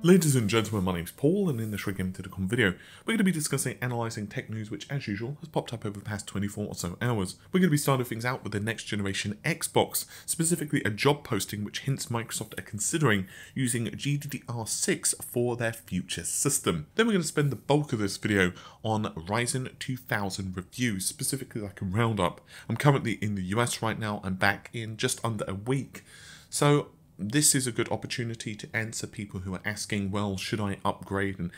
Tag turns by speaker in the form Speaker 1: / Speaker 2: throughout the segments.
Speaker 1: Ladies and gentlemen, my name is Paul, and in this Game video, we're going to be discussing analysing tech news which, as usual, has popped up over the past 24 or so hours. We're going to be starting things out with the next generation Xbox, specifically a job posting which hints Microsoft are considering using GDDR6 for their future system. Then we're going to spend the bulk of this video on Ryzen 2000 reviews, specifically like a roundup. I'm currently in the US right now. I'm back in just under a week. So this is a good opportunity to answer people who are asking, well, should I upgrade and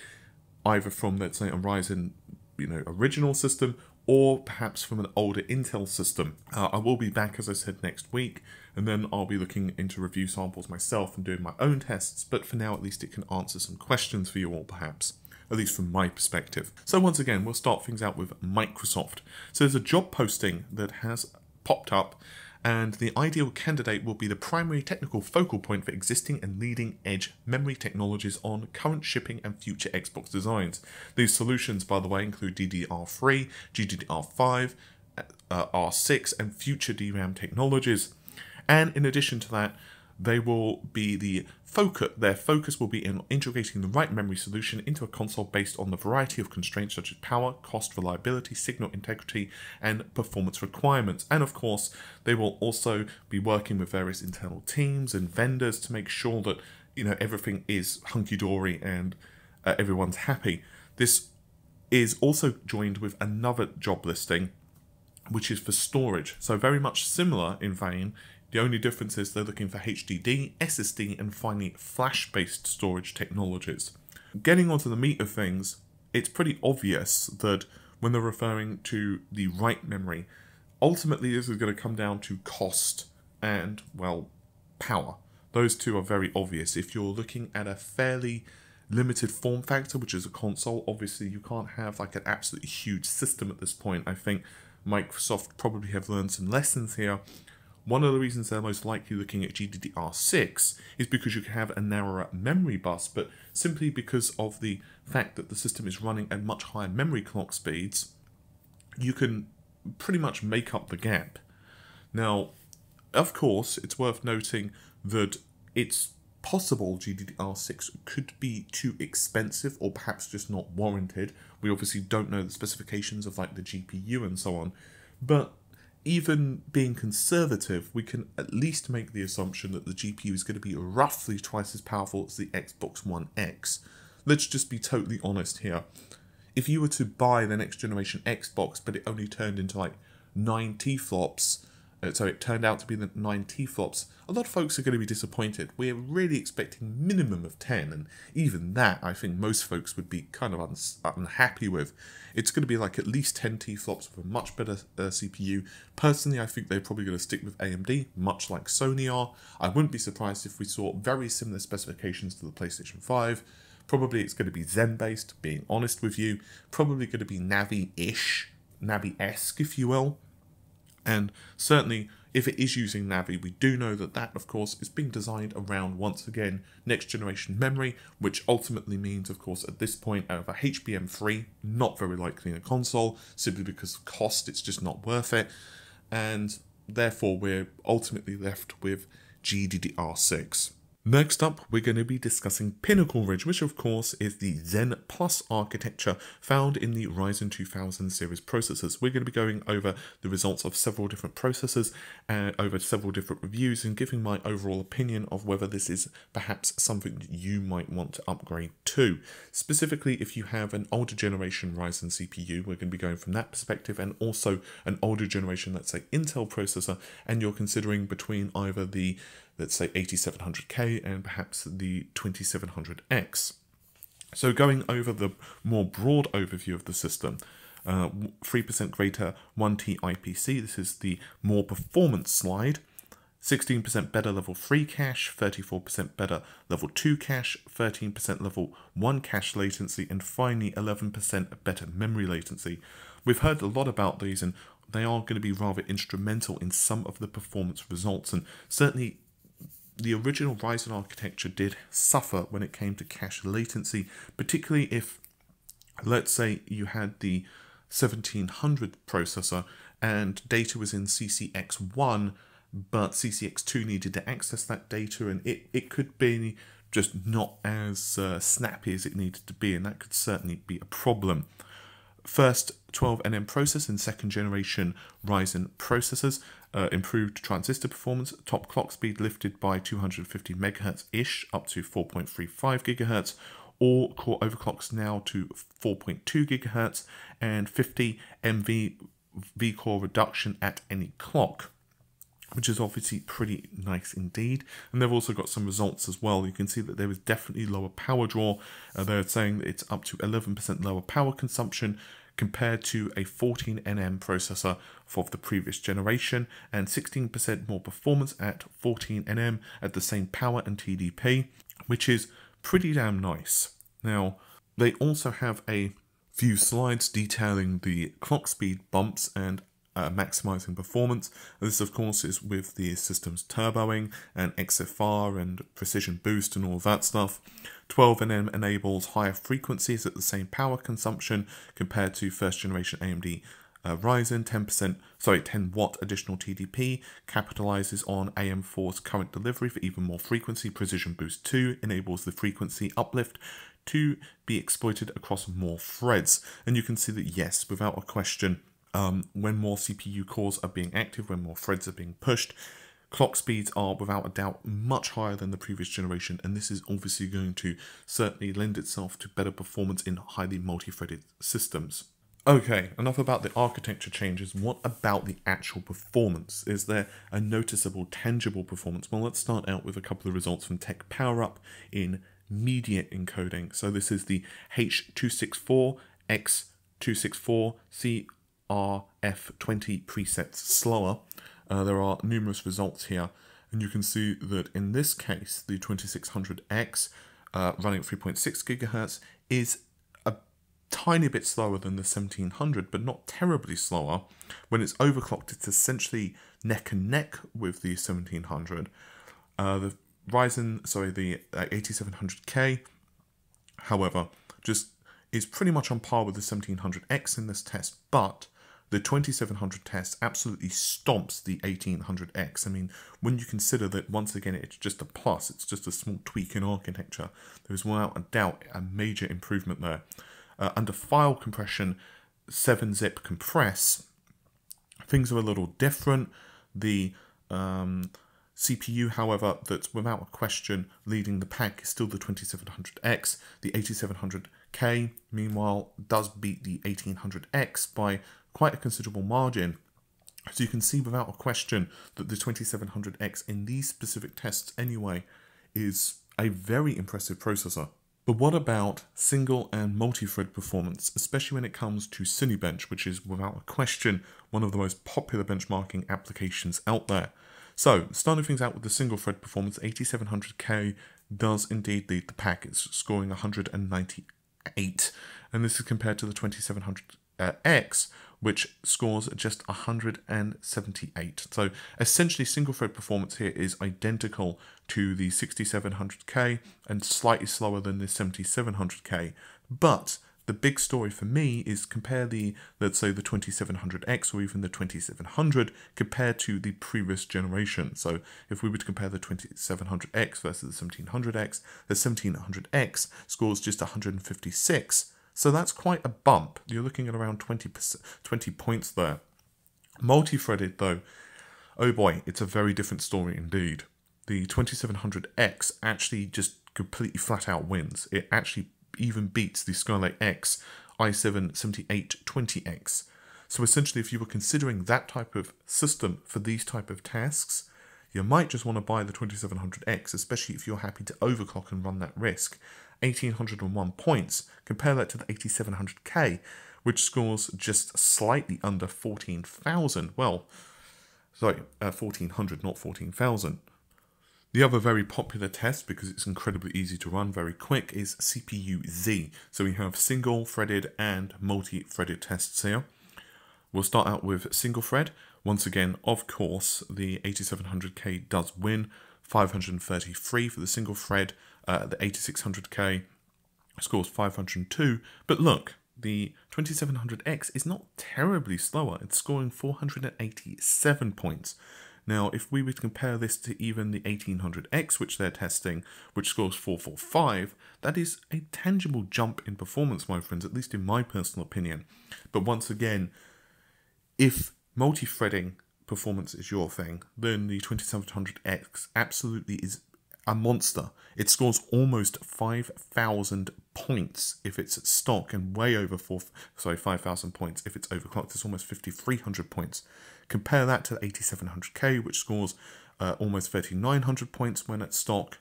Speaker 1: either from, let's say, a Ryzen, original system, or perhaps from an older Intel system. I will be back, as I said, next week, and then I'll be looking into review samples myself and doing my own tests, but for now, at least it can answer some questions for you all, perhaps. At least from my perspective. So once again, we'll start things out with Microsoft. So there's a job posting that has popped up, and the ideal candidate will be the primary technical focal point for existing and leading edge memory technologies on current shipping and future Xbox designs. These solutions, by the way, include DDR3, GDDR5, R6 and future DRAM technologies. And in addition to that, they will be their focus will be in integrating the right memory solution into a console based on the variety of constraints such as power, cost, reliability, signal integrity, and performance requirements. And of course, they will also be working with various internal teams and vendors to make sure that everything is hunky-dory and everyone's happy. This is also joined with another job listing, which is for storage. So very much similar in vein. The only difference is they're looking for HDD, SSD, and finally flash-based storage technologies. Getting onto the meat of things, it's pretty obvious that when they're referring to the right memory, ultimately this is going to come down to cost and, well, power. Those two are very obvious. If you're looking at a fairly limited form factor, which is a console, obviously you can't have like an absolutely huge system at this point. I think Microsoft probably have learned some lessons here. One of the reasons they're most likely looking at GDDR6 is because you can have a narrower memory bus, but simply because of the fact that the system is running at much higher memory clock speeds, you can pretty much make up the gap. Now, of course, it's worth noting that it's possible GDDR6 could be too expensive or perhaps just not warranted. We obviously don't know the specifications of like the GPU and so on, but even being conservative, we can at least make the assumption that the GPU is going to be roughly twice as powerful as the Xbox One X. Let's just be totally honest here. If you were to buy the next generation Xbox, but it only turned into like 9 T-flops, so it turned out to be the 9 T-flops, a lot of folks are going to be disappointed. We're really expecting minimum of 10, and even that I think most folks would be kind of unhappy with. It's going to be like at least 10 T-flops with a much better CPU. Personally, I think they're probably going to stick with AMD, much like Sony are. I wouldn't be surprised if we saw very similar specifications to the PlayStation 5. Probably it's going to be Zen-based, being honest with you. Probably going to be Navi-ish, Navi-esque, if you will. And certainly, if it is using Navi, we do know that that, of course, is being designed around, once again, next generation memory, which ultimately means, of course, at this point, over HBM3, not very likely in a console, simply because of cost, it's just not worth it. And therefore, we're ultimately left with GDDR6. Next up, we're going to be discussing Pinnacle Ridge, which of course is the Zen Plus architecture found in the Ryzen 2000 series processors. We're going to be going over the results of several different processors, over several different reviews, and giving my overall opinion of whether this is perhaps something that you might want to upgrade to. Specifically, if you have an older generation Ryzen CPU, we're going to be going from that perspective, and also an older generation, let's say Intel processor, and you're considering between either the, let's say, 8700K and perhaps the 2700X. So going over the more broad overview of the system, 3% greater 1T IPC, this is the more performance slide, 16% better level 3 cache, 34% better level 2 cache, 13% level 1 cache latency, and finally 11% better memory latency. We've heard a lot about these, and they are going to be rather instrumental in some of the performance results, and certainly the original Ryzen architecture did suffer when it came to cache latency, particularly if, let's say, you had the 1700 processor and data was in CCX1, but CCX2 needed to access that data, and it could be just not as snappy as it needed to be, and that could certainly be a problem. First 12nm process and second generation Ryzen processors, improved transistor performance, top clock speed lifted by 250 MHz-ish up to 4.35 GHz, all core overclocks now to 4.2 GHz, and 50 MV V-core reduction at any clock, which is obviously pretty nice indeed. And they've also got some results as well. You can see that there is definitely lower power draw. They're saying that it's up to 11% lower power consumption compared to a 14nm processor for the previous generation, and 16% more performance at 14nm at the same power and TDP, which is pretty damn nice. Now, they also have a few slides detailing the clock speed bumps and maximizing performance. This of course is with the system's turboing and XFR and precision boost and all that stuff. 12nm enables higher frequencies at the same power consumption compared to first generation AMD Ryzen. 10 watt additional TDP capitalizes on AM4's current delivery for even more frequency. Precision boost 2 enables the frequency uplift to be exploited across more threads. And you can see that yes, without a question, when more CPU cores are being active, when more threads are being pushed, clock speeds are without a doubt much higher than the previous generation, and this is obviously going to certainly lend itself to better performance in highly multi-threaded systems. Okay, enough about the architecture changes. What about the actual performance? Is there a noticeable, tangible performance? Well, let's start out with a couple of results from Tech Power Up in media encoding. So this is the H264X264C RF20 presets slower. There are numerous results here, and you can see that in this case, the 2600X running at 3.6 GHz is a tiny bit slower than the 1700, but not terribly slower. When it's overclocked, it's essentially neck and neck with the 1700. The the 8700K, however, just is pretty much on par with the 1700X in this test, but the 2700 test absolutely stomps the 1800X. I mean, when you consider that, once again, it's just a plus, it's just a small tweak in architecture, there's without a doubt a major improvement there. Under file compression, 7-zip compress, things are a little different. The CPU, however, that's without a question leading the pack is still the 2700X. The 8700K, meanwhile, does beat the 1800X by quite a considerable margin. So you can see without a question that the 2700X in these specific tests anyway is a very impressive processor. But what about single and multi-thread performance, especially when it comes to Cinebench, which is without a question one of the most popular benchmarking applications out there? So, starting things out with the single thread performance, 8700K does indeed lead the pack. It's scoring 198, and this is compared to the 2700X, which scores just 178. So essentially single thread performance here is identical to the 6700K and slightly slower than the 7700K. But the big story for me is compare the, let's say, the 2700X or even the 2700 compared to the previous generation. So if we were to compare the 2700X versus the 1700X, the 1700X scores just 156. So that's quite a bump. You're looking at around 20 points there. Multi-threaded though, oh boy, it's a very different story indeed. The 2700X actually just completely flat out wins. It actually even beats the Skylake X i7 7820X. So essentially, if you were considering that type of system for these type of tasks, you might just want to buy the 2700X, especially if you're happy to overclock and run that risk. 1801 points. Compare that to the 8700K, which scores just slightly under 14,000. Well, sorry, 1400, not 14,000. The other very popular test, because it's incredibly easy to run, very quick, is CPU Z. So we have single-threaded and multi-threaded tests here. We'll start out with single thread. Once again, of course, the 8700K does win. 533 for the single thread. The 8600K scores 502. But look, the 2700X is not terribly slower. It's scoring 487 points. Now, if we were to compare this to even the 1800X, which they're testing, which scores 445, that is a tangible jump in performance, my friends, at least in my personal opinion. But once again, if multi-threading performance is your thing, then the 2700X absolutely is a monster. It scores almost 5,000 points if it's stock, and way over 5,000 points if it's overclocked. It's almost 5,300 points. Compare that to the 8700K, which scores almost 3,900 points when at stock,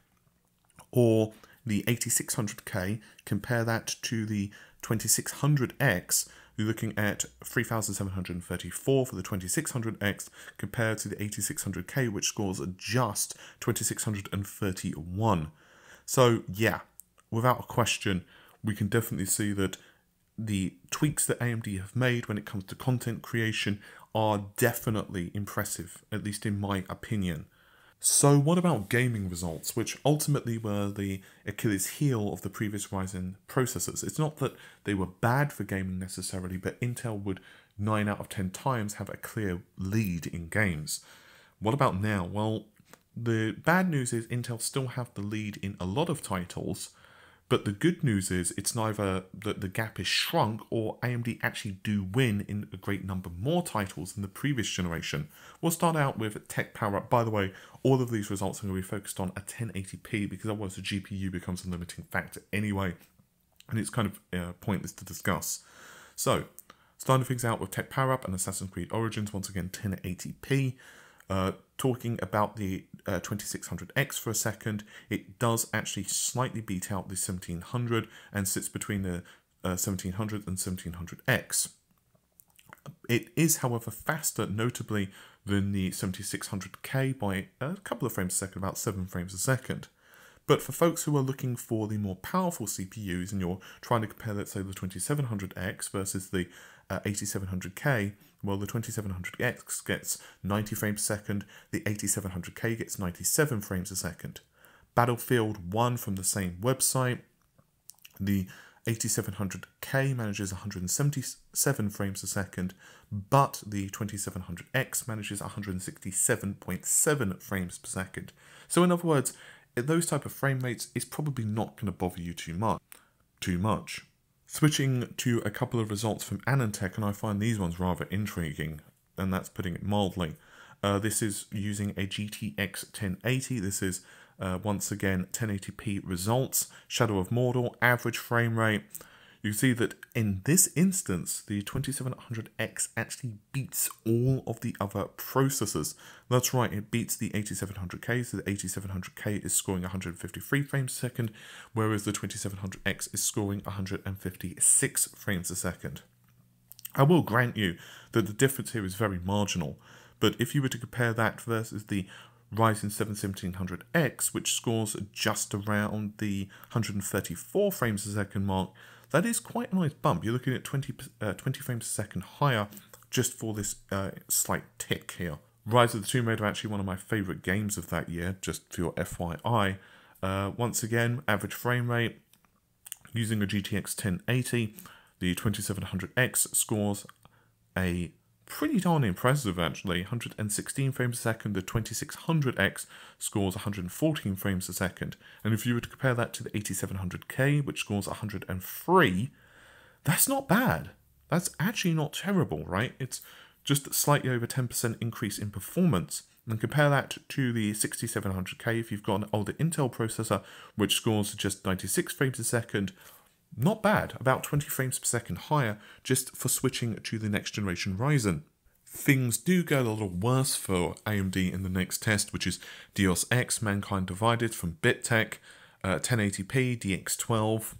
Speaker 1: or the 8600K. Compare that to the 2600X. You're looking at 3,734 for the 2600X compared to the 8600K, which scores just 2,631. So yeah, without a question, we can definitely see that the tweaks that AMD have made when it comes to content creation are definitely impressive, at least in my opinion. So what about gaming results, which ultimately were the Achilles heel of the previous Ryzen processors? It's not that they were bad for gaming necessarily, but Intel would 9 out of 10 times have a clear lead in games. What about now? Well, the bad news is Intel still have the lead in a lot of titles, but the good news is it's neither that the gap is shrunk or AMD actually do win in a great number more titles than the previous generation. We'll start out with Tech Power Up. By the way, all of these results are going to be focused on a 1080p because otherwise the GPU becomes a limiting factor anyway, and it's kind of pointless to discuss. So, starting things out with Tech Power Up and Assassin's Creed Origins, once again 1080p. Talking about the 2600X for a second, it does actually slightly beat out the 1700 and sits between the 1700 and 1700X. It is, however, faster, notably, than the 7600K by a couple of frames a second, about 7 frames a second. But for folks who are looking for the more powerful CPUs and you're trying to compare, let's say, the 2700X versus the 8700K, well, the 2700X gets 90 frames a second, the 8700K gets 97 frames a second. Battlefield 1 from the same website, the 8700K manages 177 frames a second, but the 2700X manages 167.7 frames per second. So in other words, at those type of frame rates, it's probably not going to bother you too much. Switching to a couple of results from AnandTech, and I find these ones rather intriguing, and that's putting it mildly. This is using a GTX 1080. This is, once again, 1080p results. Shadow of Mordor, average frame rate. You see that in this instance, the 2700X actually beats all of the other processors. That's right, it beats the 8700K, so the 8700K is scoring 153 frames a second, whereas the 2700X is scoring 156 frames a second. I will grant you that the difference here is very marginal, but if you were to compare that versus the Ryzen 2700X, which scores just around the 134 frames a second mark, that is quite a nice bump. You're looking at 20 frames a second higher just for this slight tick here. Rise of the Tomb Raider, actually one of my favourite games of that year, just for your FYI. Once again, average frame rate, using a GTX 1080, the 2700X scores a pretty darn impressive, actually, 116 frames a second. The 2600X scores 114 frames a second. And if you were to compare that to the 8700K, which scores 103, that's not bad. That's actually not terrible, right? It's just slightly over 10% increase in performance. And compare that to the 6700K if you've got an older Intel processor, which scores just 96 frames a second. Not bad, about 20 frames per second higher just for switching to the next generation Ryzen. Things do get a little worse for AMD in the next test, which is Deus X, Mankind Divided from BitTech, 1080p, DX12.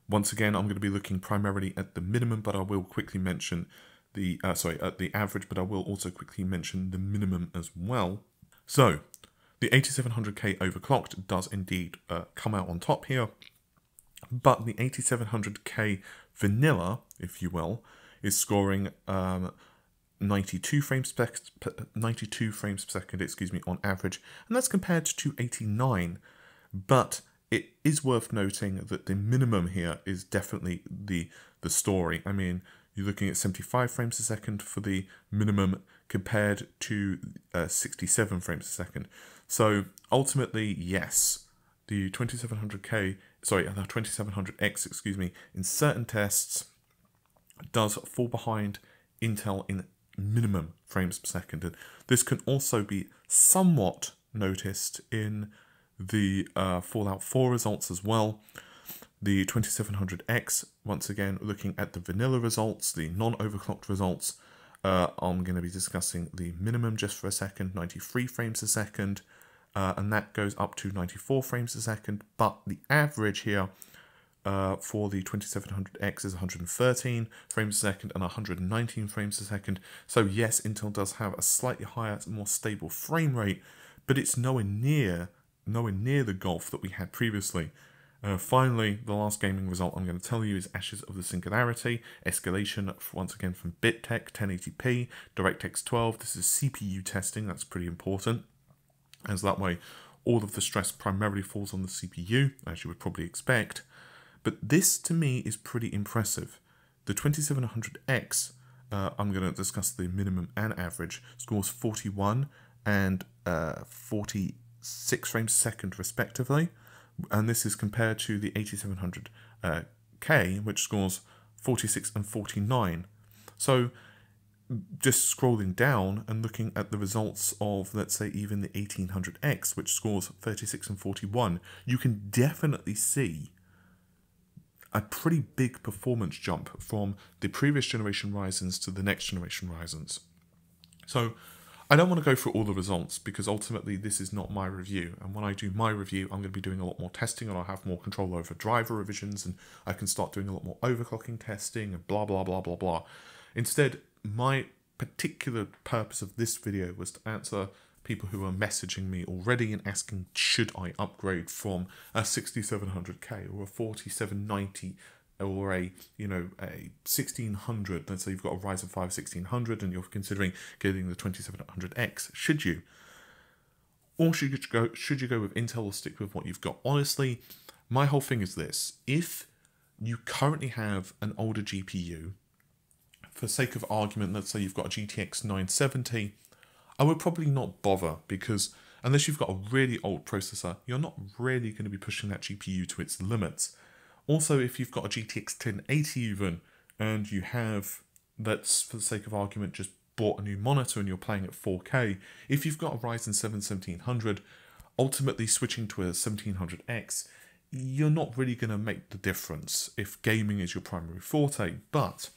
Speaker 1: Once again, I'm going to be looking primarily at the minimum, but I will quickly mention the, at the average, but I will also quickly mention the minimum as well. So, the 8700K overclocked does indeed come out on top here. But the 8700K vanilla, if you will, is scoring 92 frames per second, on average, and that's compared to 89. But it is worth noting that the minimum here is definitely the story. I mean, you're looking at 75 frames a second for the minimum compared to 67 frames a second. So ultimately, yes, the 2700X, excuse me, in certain tests does fall behind Intel in minimum frames per second. And this can also be somewhat noticed in the Fallout 4 results as well. The 2700X, once again, looking at the vanilla results, the non-overclocked results, I'm going to be discussing the minimum just for a second, 93 frames a second, and that goes up to 94 frames a second, but the average here for the 2700X is 113 frames a second and 119 frames a second. So yes, Intel does have a slightly higher, more stable frame rate, but it's nowhere near the gulf that we had previously. Finally, the last gaming result I'm going to tell you is Ashes of the Singularity, escalation once again from BitTech 1080p, DirectX 12. This is CPU testing, that's pretty important, as that way all of the stress primarily falls on the CPU, as you would probably expect. But this to me is pretty impressive. The 2700X, I'm going to discuss the minimum and average, scores 41 and 46 frames a second respectively. And this is compared to the 8700K, which scores 46 and 49. So just scrolling down and looking at the results of, let's say, even the 1800X, which scores 36 and 41, you can definitely see a pretty big performance jump from the previous generation Ryzens to the next generation Ryzens. So I don't want to go through all the results because ultimately this is not my review, and when I do my review I'm going to be doing a lot more testing and I'll have more control over driver revisions and I can start doing a lot more overclocking testing and blah blah blah blah blah. Instead, my particular purpose of this video was to answer people who are messaging me already and asking should I upgrade from a 6700K or a 4790 or a 1600. Let's say you've got a Ryzen 5 1600 and you're considering getting the 2700X. Should you? Or should you go with Intel or stick with what you've got? Honestly, my whole thing is this: if you currently have an older GPU, for sake of argument, let's say you've got a GTX 970, I would probably not bother, because unless you've got a really old processor, you're not really going to be pushing that GPU to its limits. Also, if you've got a GTX 1080 even, and you have, let's for the sake of argument, just bought a new monitor and you're playing at 4K, if you've got a Ryzen 7 1700, ultimately switching to a 1700X, you're not really going to make the difference if gaming is your primary forte. But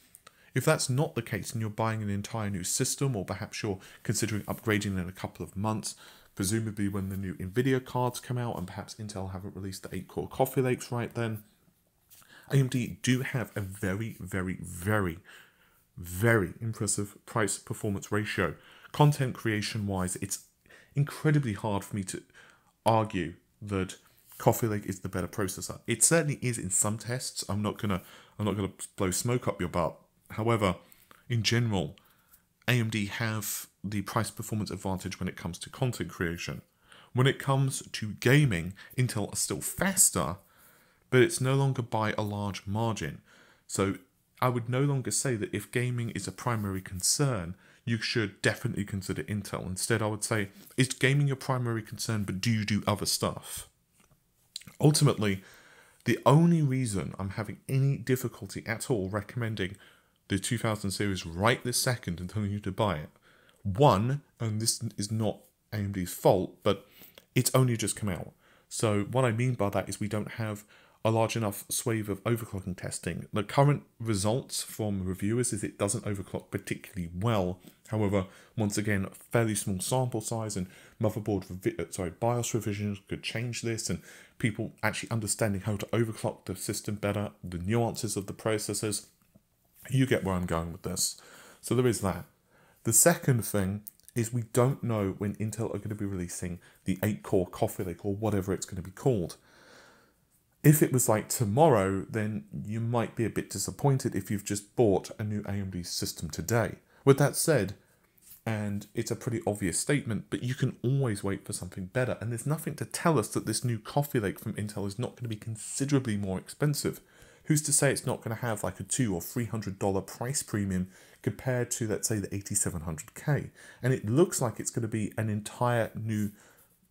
Speaker 1: if that's not the case and you're buying an entire new system, or perhaps you're considering upgrading in a couple of months, presumably when the new Nvidia cards come out, and perhaps Intel haven't released the 8-core Coffee Lakes right then, AMD do have a very, very, very, very impressive price-performance ratio. Content creation-wise, it's incredibly hard for me to argue that Coffee Lake is the better processor. It certainly is in some tests. I'm not gonna blow smoke up your butt. However, in general, AMD have the price-performance advantage when it comes to content creation. When it comes to gaming, Intel are still faster, but it's no longer by a large margin. So I would no longer say that if gaming is a primary concern, you should definitely consider Intel. Instead, I would say, is gaming your primary concern, but do you do other stuff? Ultimately, the only reason I'm having any difficulty at all recommending the 2000 series right this second and telling you to buy it, one, and this is not AMD's fault, but it's only just come out. So what I mean by that is we don't have a large enough swathe of overclocking testing. The current results from reviewers is it doesn't overclock particularly well. However, once again, fairly small sample size, and BIOS revisions could change this, and people actually understanding how to overclock the system better, the nuances of the processors. You get where I'm going with this. So there is that. The second thing is we don't know when Intel are going to be releasing the 8-core Coffee Lake, or whatever it's going to be called. If it was like tomorrow, then you might be a bit disappointed if you've just bought a new AMD system today. With that said, and it's a pretty obvious statement, but you can always wait for something better, and there's nothing to tell us that this new Coffee Lake from Intel is not going to be considerably more expensive. Who's to say it's not going to have like a $200 or $300 price premium compared to, let's say, the 8700K. And it looks like it's going to be an entire new,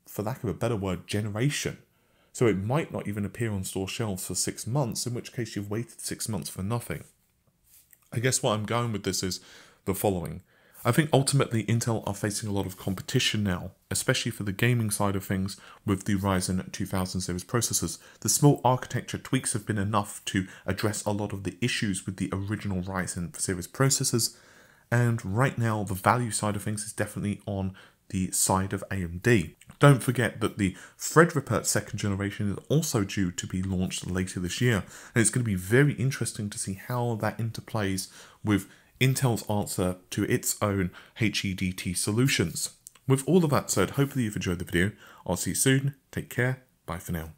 Speaker 1: for lack of a better word, generation. So it might not even appear on store shelves for 6 months, in which case you've waited 6 months for nothing. I guess what I'm going with this is the following. I think ultimately Intel are facing a lot of competition now, especially for the gaming side of things with the Ryzen 2000 series processors. The small architecture tweaks have been enough to address a lot of the issues with the original Ryzen series processors, and right now the value side of things is definitely on the side of AMD. Don't forget that the Threadripper 2nd generation is also due to be launched later this year, and it's going to be very interesting to see how that interplays with Intel's answer to its own HEDT solutions. With all of that said, hopefully you've enjoyed the video. I'll see you soon. Take care. Bye for now.